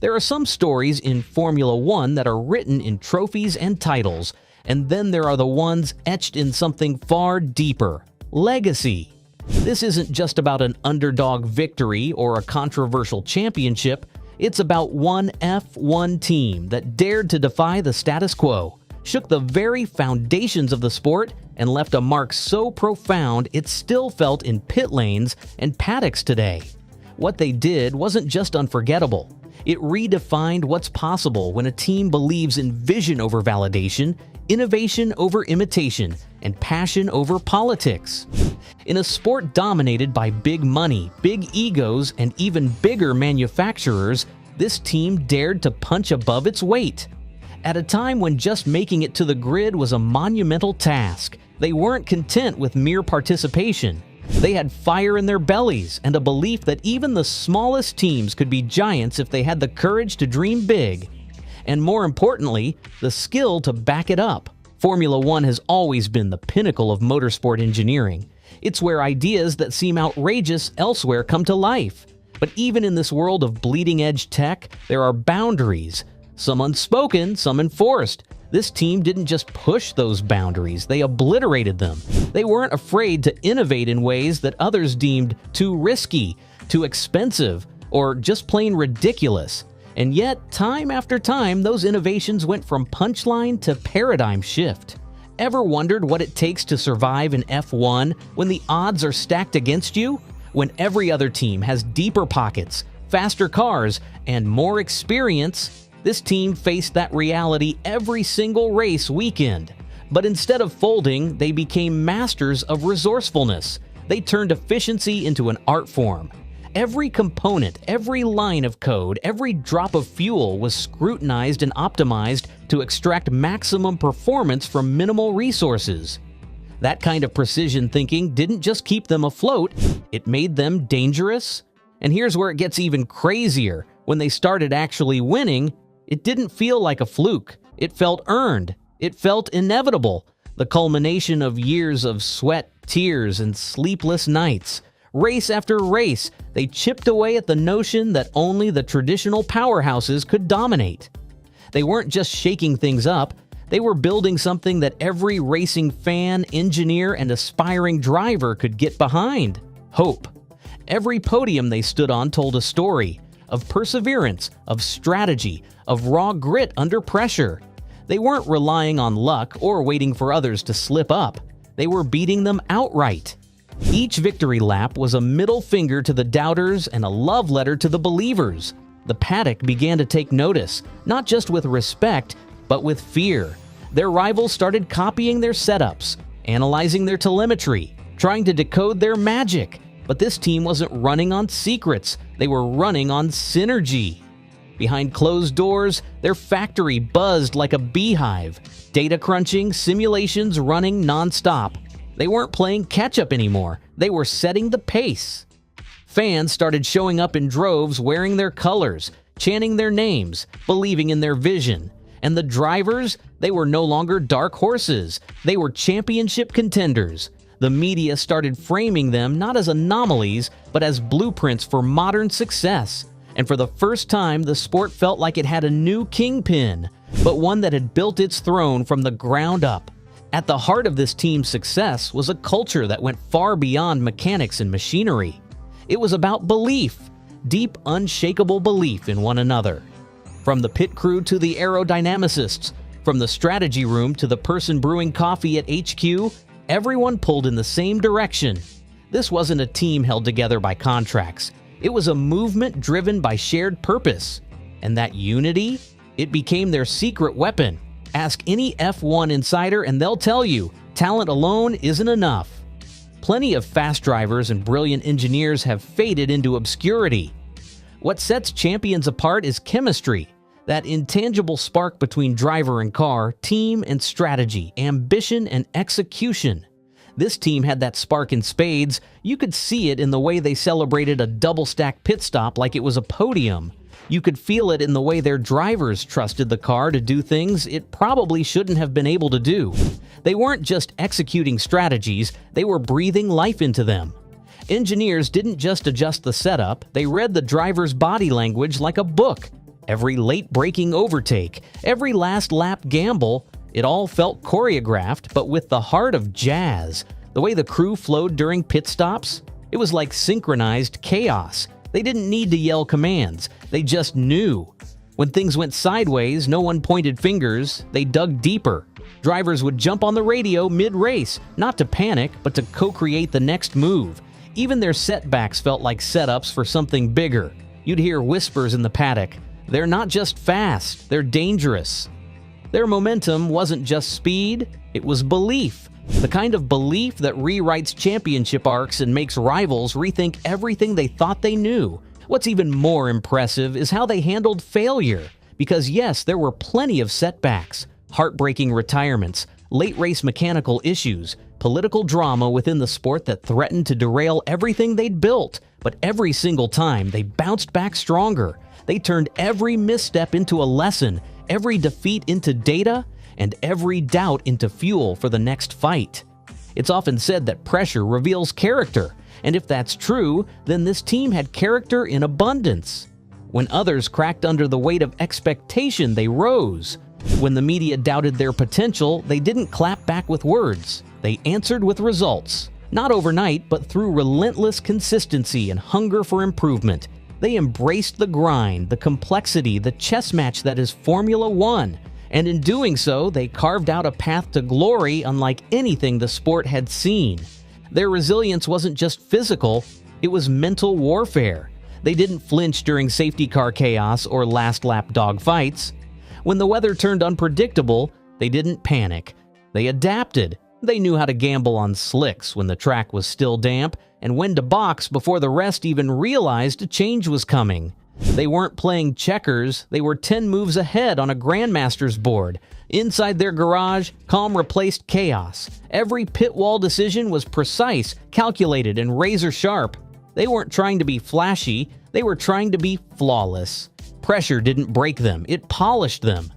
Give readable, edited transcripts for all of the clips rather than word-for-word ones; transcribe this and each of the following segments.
There are some stories in Formula One that are written in trophies and titles, and then there are the ones etched in something far deeper: legacy. This isn't just about an underdog victory or a controversial championship. It's about one F1 team that dared to defy the status quo, shook the very foundations of the sport, and left a mark so profound it's still felt in pit lanes and paddocks today. What they did wasn't just unforgettable. It redefined what's possible when a team believes in vision over validation, innovation over imitation, and passion over politics. In a sport dominated by big money, big egos, and even bigger manufacturers, this team dared to punch above its weight. At a time when just making it to the grid was a monumental task, they weren't content with mere participation. They had fire in their bellies and a belief that even the smallest teams could be giants if they had the courage to dream big. And more importantly, the skill to back it up. Formula One has always been the pinnacle of motorsport engineering. It's where ideas that seem outrageous elsewhere come to life. But even in this world of bleeding-edge tech, there are boundaries. Some unspoken, some enforced. This team didn't just push those boundaries, they obliterated them. They weren't afraid to innovate in ways that others deemed too risky, too expensive, or just plain ridiculous. And yet, time after time, those innovations went from punchline to paradigm shift. Ever wondered what it takes to survive in F1 when the odds are stacked against you? When every other team has deeper pockets, faster cars, and more experience? This team faced that reality every single race weekend. But instead of folding, they became masters of resourcefulness. They turned efficiency into an art form. Every component, every line of code, every drop of fuel was scrutinized and optimized to extract maximum performance from minimal resources. That kind of precision thinking didn't just keep them afloat, it made them dangerous. And here's where it gets even crazier. When they started actually winning, it didn't feel like a fluke. It felt earned. It felt inevitable. The culmination of years of sweat, tears, and sleepless nights. Race after race, they chipped away at the notion that only the traditional powerhouses could dominate. They weren't just shaking things up, they were building something that every racing fan, engineer, and aspiring driver could get behind: hope. Every podium they stood on told a story of perseverance, of strategy, of raw grit under pressure. They weren't relying on luck or waiting for others to slip up. They were beating them outright. Each victory lap was a middle finger to the doubters and a love letter to the believers. The paddock began to take notice, not just with respect, but with fear. Their rivals started copying their setups, analyzing their telemetry, trying to decode their magic. But this team wasn't running on secrets, they were running on synergy. Behind closed doors, their factory buzzed like a beehive. Data crunching, simulations running non-stop. They weren't playing catch-up anymore, they were setting the pace. Fans started showing up in droves wearing their colors, chanting their names, believing in their vision. And the drivers, they were no longer dark horses, they were championship contenders. The media started framing them not as anomalies, but as blueprints for modern success. And for the first time, the sport felt like it had a new kingpin, but one that had built its throne from the ground up. At the heart of this team's success was a culture that went far beyond mechanics and machinery. It was about belief, deep, unshakable belief in one another. From the pit crew to the aerodynamicists, from the strategy room to the person brewing coffee at HQ, everyone pulled in the same direction. This wasn't a team held together by contracts. It was a movement driven by shared purpose. And that unity, it became their secret weapon. Ask any F1 insider and they'll tell you, talent alone isn't enough. Plenty of fast drivers and brilliant engineers have faded into obscurity. What sets champions apart is chemistry, that intangible spark between driver and car, team and strategy, ambition and execution. This team had that spark in spades. You could see it in the way they celebrated a double-stack pit stop like it was a podium. You could feel it in the way their drivers trusted the car to do things it probably shouldn't have been able to do. They weren't just executing strategies, they were breathing life into them. Engineers didn't just adjust the setup, they read the driver's body language like a book. Every late-breaking overtake, every last lap gamble, it all felt choreographed, but with the heart of jazz. The way the crew flowed during pit stops, it was like synchronized chaos. They didn't need to yell commands, they just knew. When things went sideways, no one pointed fingers, they dug deeper. Drivers would jump on the radio mid-race, not to panic, but to co-create the next move. Even their setbacks felt like setups for something bigger. You'd hear whispers in the paddock. They're not just fast, they're dangerous. Their momentum wasn't just speed, it was belief. The kind of belief that rewrites championship arcs and makes rivals rethink everything they thought they knew. What's even more impressive is how they handled failure. Because yes, there were plenty of setbacks, heartbreaking retirements, late race mechanical issues, political drama within the sport that threatened to derail everything they'd built. But every single time, they bounced back stronger. They turned every misstep into a lesson, every defeat into data, and every doubt into fuel for the next fight. It's often said that pressure reveals character, and if that's true, then this team had character in abundance. When others cracked under the weight of expectation, they rose. When the media doubted their potential, they didn't clap back with words. They answered with results. Not overnight, but through relentless consistency and hunger for improvement. They embraced the grind, the complexity, the chess match that is Formula One. And in doing so, they carved out a path to glory unlike anything the sport had seen. Their resilience wasn't just physical, it was mental warfare. They didn't flinch during safety car chaos or last-lap dogfights. When the weather turned unpredictable, they didn't panic. They adapted. They knew how to gamble on slicks when the track was still damp, and when to box before the rest even realized a change was coming. They weren't playing checkers, they were 10 moves ahead on a grandmaster's board. Inside their garage, calm replaced chaos. Every pit wall decision was precise, calculated, and razor sharp. They weren't trying to be flashy, they were trying to be flawless. Pressure didn't break them, it polished them.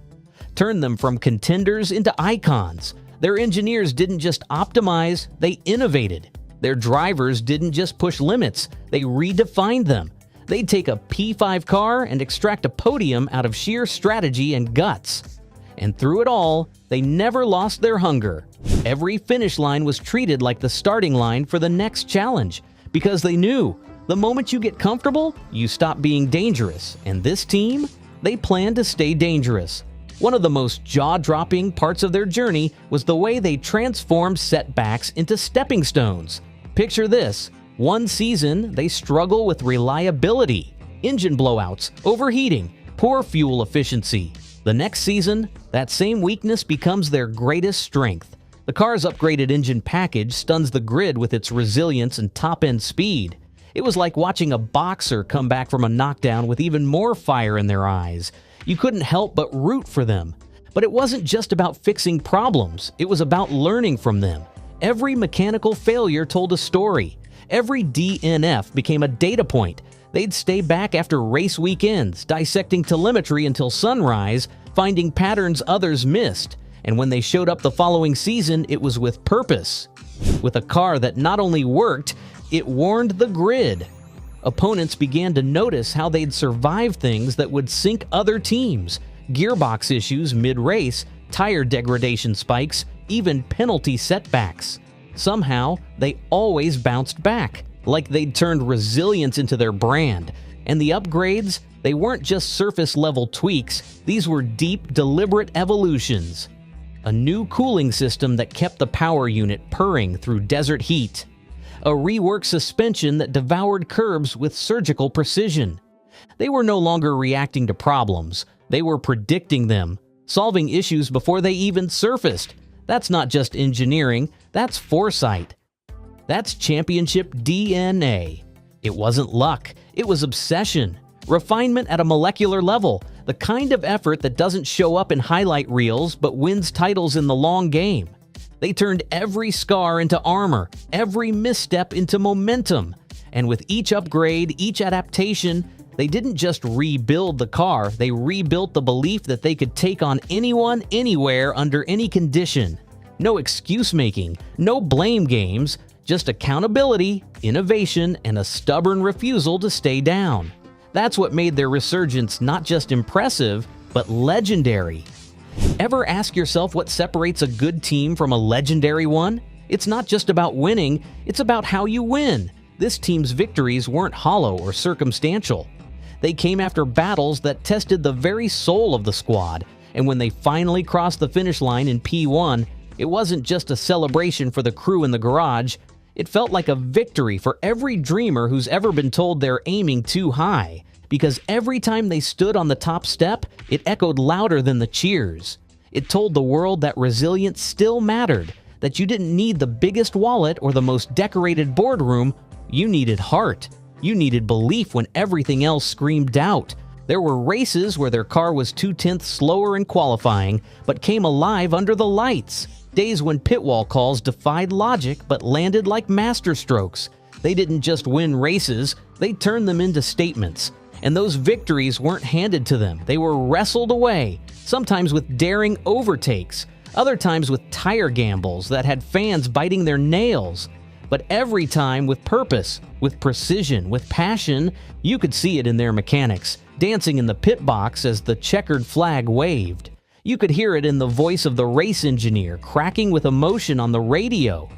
Turned them from contenders into icons. Their engineers didn't just optimize, they innovated. Their drivers didn't just push limits, they redefined them. They'd take a P5 car and extract a podium out of sheer strategy and guts. And through it all, they never lost their hunger. Every finish line was treated like the starting line for the next challenge, because they knew the moment you get comfortable, you stop being dangerous. And this team, they planned to stay dangerous. One of the most jaw-dropping parts of their journey was the way they transformed setbacks into stepping stones. Picture this. One season, they struggle with reliability, engine blowouts, overheating, poor fuel efficiency. The next season, that same weakness becomes their greatest strength. The car's upgraded engine package stuns the grid with its resilience and top-end speed. It was like watching a boxer come back from a knockdown with even more fire in their eyes. You couldn't help but root for them. But it wasn't just about fixing problems, it was about learning from them. Every mechanical failure told a story. Every DNF became a data point. They'd stay back after race weekends, dissecting telemetry until sunrise, finding patterns others missed. And when they showed up the following season, it was with purpose. With a car that not only worked, it warned the grid. Opponents began to notice how they'd survive things that would sink other teams. Gearbox issues mid-race, tire degradation spikes, even penalty setbacks. Somehow, they always bounced back, like they'd turned resilience into their brand. And the upgrades, they weren't just surface-level tweaks, these were deep, deliberate evolutions. A new cooling system that kept the power unit purring through desert heat. A reworked suspension that devoured curbs with surgical precision. They were no longer reacting to problems, they were predicting them, solving issues before they even surfaced. That's not just engineering, that's foresight. That's championship DNA. It wasn't luck, it was obsession. Refinement at a molecular level, the kind of effort that doesn't show up in highlight reels but wins titles in the long game. They turned every scar into armor, every misstep into momentum. And with each upgrade, each adaptation, they didn't just rebuild the car, they rebuilt the belief that they could take on anyone, anywhere, under any condition. No excuse-making, no blame games, just accountability, innovation, and a stubborn refusal to stay down. That's what made their resurgence not just impressive, but legendary. Ever ask yourself what separates a good team from a legendary one? It's not just about winning, it's about how you win. This team's victories weren't hollow or circumstantial. They came after battles that tested the very soul of the squad, and when they finally crossed the finish line in P1, it wasn't just a celebration for the crew in the garage. It felt like a victory for every dreamer who's ever been told they're aiming too high, because every time they stood on the top step, it echoed louder than the cheers. It told the world that resilience still mattered, that you didn't need the biggest wallet or the most decorated boardroom. You needed heart. You needed belief when everything else screamed doubt. There were races where their car was 0.2 slower in qualifying, but came alive under the lights. Days when pit wall calls defied logic but landed like masterstrokes. They didn't just win races, they turned them into statements. And those victories weren't handed to them, they were wrestled away, sometimes with daring overtakes, other times with tire gambles that had fans biting their nails. But every time with purpose, with precision, with passion. You could see it in their mechanics, dancing in the pit box as the checkered flag waved. You could hear it in the voice of the race engineer cracking with emotion on the radio.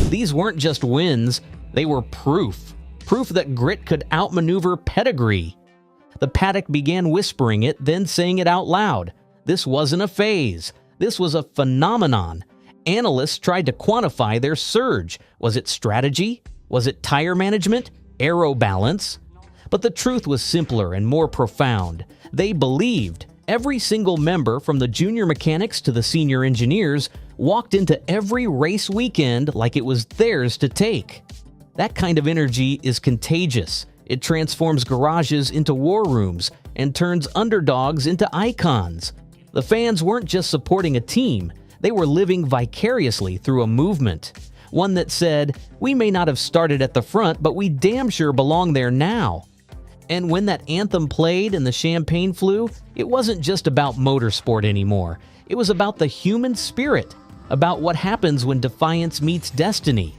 These weren't just wins, they were proof that grit could outmaneuver pedigree. The paddock began whispering it, then saying it out loud. This wasn't a phase, this was a phenomenon. Analysts tried to quantify their surge. Was it strategy? Was it tire management? Aero balance? But the truth was simpler and more profound. They believed. Every single member, from the junior mechanics to the senior engineers, walked into every race weekend like it was theirs to take. That kind of energy is contagious. It transforms garages into war rooms and turns underdogs into icons. The fans weren't just supporting a team, they were living vicariously through a movement. One that said, we may not have started at the front, but we damn sure belong there now. And when that anthem played and the champagne flew, it wasn't just about motorsport anymore. It was about the human spirit, about what happens when defiance meets destiny.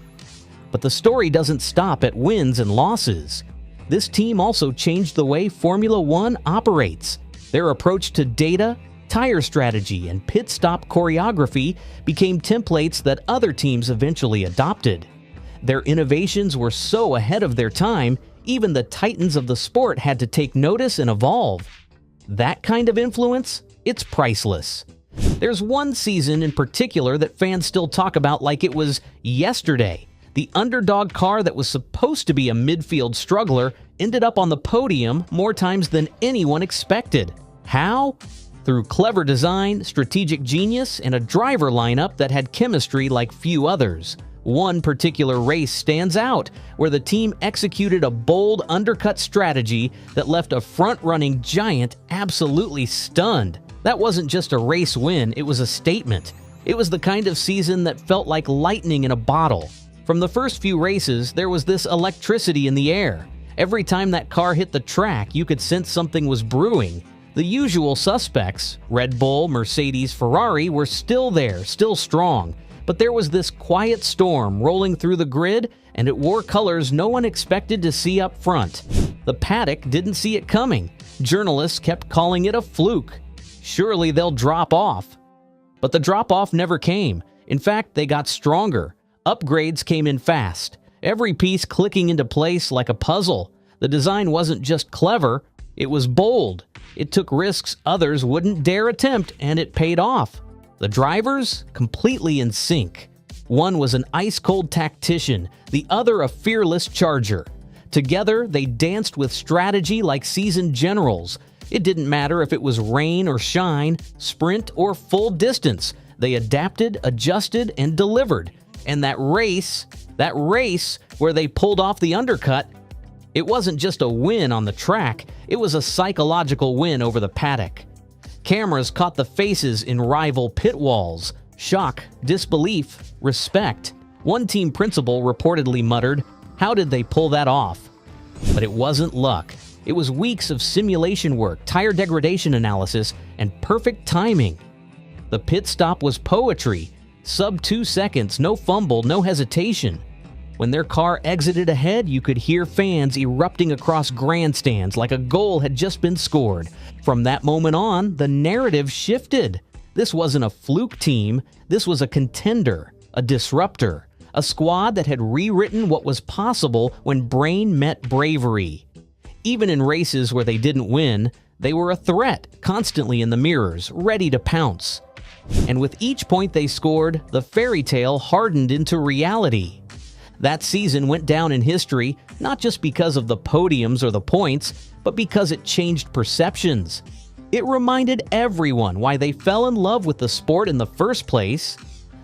But the story doesn't stop at wins and losses. This team also changed the way Formula One operates. Their approach to data, tire strategy, and pit stop choreography became templates that other teams eventually adopted. Their innovations were so ahead of their time, even the titans of the sport had to take notice and evolve. That kind of influence? It's priceless. There's one season in particular that fans still talk about like it was yesterday. The underdog car that was supposed to be a midfield struggler ended up on the podium more times than anyone expected. How? Through clever design, strategic genius, and a driver lineup that had chemistry like few others. One particular race stands out, where the team executed a bold undercut strategy that left a front-running giant absolutely stunned. That wasn't just a race win, it was a statement. It was the kind of season that felt like lightning in a bottle. From the first few races, there was this electricity in the air. Every time that car hit the track, you could sense something was brewing. The usual suspects, Red Bull, Mercedes, Ferrari, were still there, still strong. But there was this quiet storm rolling through the grid, and it wore colors no one expected to see up front. The paddock didn't see it coming. Journalists kept calling it a fluke. Surely they'll drop off. But the drop-off never came. In fact, they got stronger. Upgrades came in fast, every piece clicking into place like a puzzle. The design wasn't just clever, it was bold. It took risks others wouldn't dare attempt, and it paid off. The drivers? Completely in sync. One was an ice-cold tactician, the other a fearless charger. Together, they danced with strategy like seasoned generals. It didn't matter if it was rain or shine, sprint or full distance. They adapted, adjusted, and delivered. And that race where they pulled off the undercut, it wasn't just a win on the track, it was a psychological win over the paddock. Cameras caught the faces in rival pit walls. Shock, disbelief, respect. One team principal reportedly muttered, "How did they pull that off?" But it wasn't luck. It was weeks of simulation work, tire degradation analysis, and perfect timing. The pit stop was poetry. Sub 2 seconds, no fumble, no hesitation. When their car exited ahead, you could hear fans erupting across grandstands like a goal had just been scored. From that moment on, the narrative shifted. This wasn't a fluke team, this was a contender, a disruptor, a squad that had rewritten what was possible when brain met bravery. Even in races where they didn't win, they were a threat, constantly in the mirrors, ready to pounce. And with each point they scored, the fairy tale hardened into reality. That season went down in history, not just because of the podiums or the points, but because it changed perceptions. It reminded everyone why they fell in love with the sport in the first place.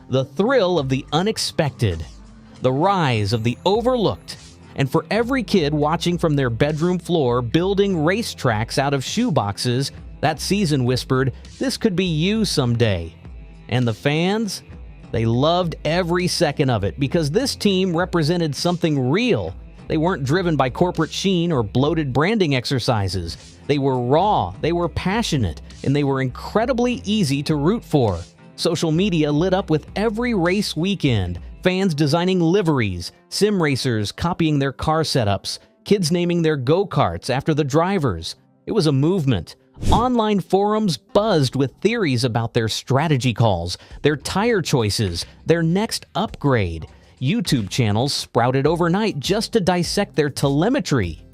The thrill of the unexpected, the rise of the overlooked, and for every kid watching from their bedroom floor building racetracks out of shoeboxes, that season whispered, "This could be you someday." And the fans? They loved every second of it because this team represented something real. They weren't driven by corporate sheen or bloated branding exercises. They were raw, they were passionate, and they were incredibly easy to root for. Social media lit up with every race weekend, fans designing liveries, sim racers copying their car setups, kids naming their go-karts after the drivers. It was a movement. Online forums buzzed with theories about their strategy calls, their tire choices, their next upgrade. YouTube channels sprouted overnight just to dissect their telemetry.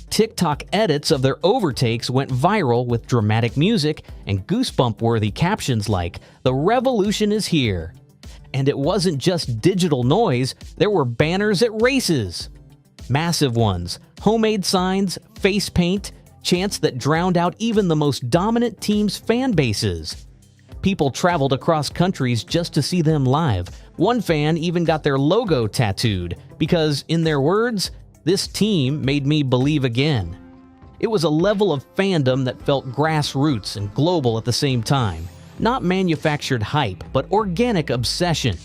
TikTok edits of their overtakes went viral with dramatic music and goosebump-worthy captions like, "The revolution is here." And it wasn't just digital noise, there were banners at races. Massive ones, homemade signs, face paint, chants that drowned out even the most dominant team's fan bases. People traveled across countries just to see them live. One fan even got their logo tattooed because, in their words, "This team made me believe again." It was a level of fandom that felt grassroots and global at the same time. Not manufactured hype, but organic obsession.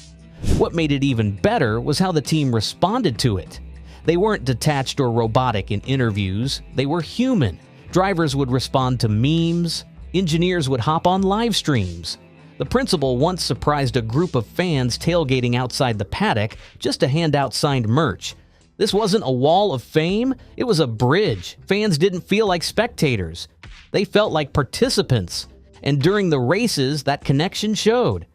What made it even better was how the team responded to it. They weren't detached or robotic in interviews, they were human. Drivers would respond to memes, engineers would hop on live streams. The principal once surprised a group of fans tailgating outside the paddock just to hand out signed merch. This wasn't a wall of fame, it was a bridge. Fans didn't feel like spectators. They felt like participants. And during the races, that connection showed.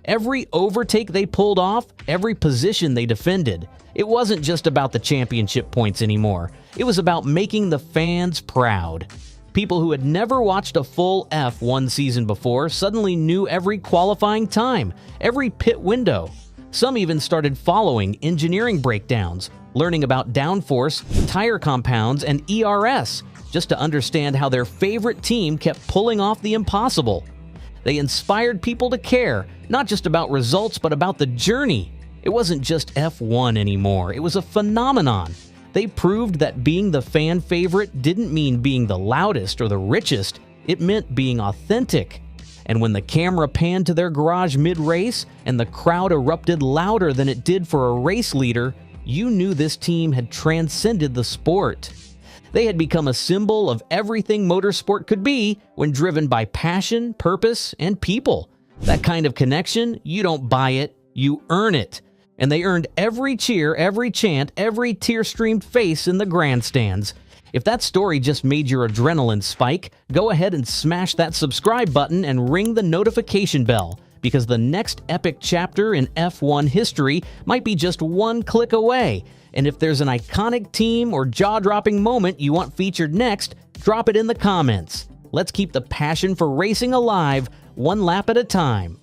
Every overtake they pulled off, every position they defended, it wasn't just about the championship points anymore. It was about making the fans proud. People who had never watched a full F1 season before suddenly knew every qualifying time, every pit window. Some even started following engineering breakdowns, learning about downforce, tire compounds, and ERS, just to understand how their favorite team kept pulling off the impossible. They inspired people to care, not just about results, but about the journey. It wasn't just F1 anymore, it was a phenomenon. They proved that being the fan favorite didn't mean being the loudest or the richest, it meant being authentic. And when the camera panned to their garage mid-race and the crowd erupted louder than it did for a race leader, you knew this team had transcended the sport. They had become a symbol of everything motorsport could be when driven by passion, purpose, and people. That kind of connection, you don't buy it, you earn it. And they earned every cheer, every chant, every tear-streamed face in the grandstands. If that story just made your adrenaline spike, go ahead and smash that subscribe button and ring the notification bell, because the next epic chapter in F1 history might be just one click away. And if there's an iconic team or jaw-dropping moment you want featured next, drop it in the comments. Let's keep the passion for racing alive, one lap at a time.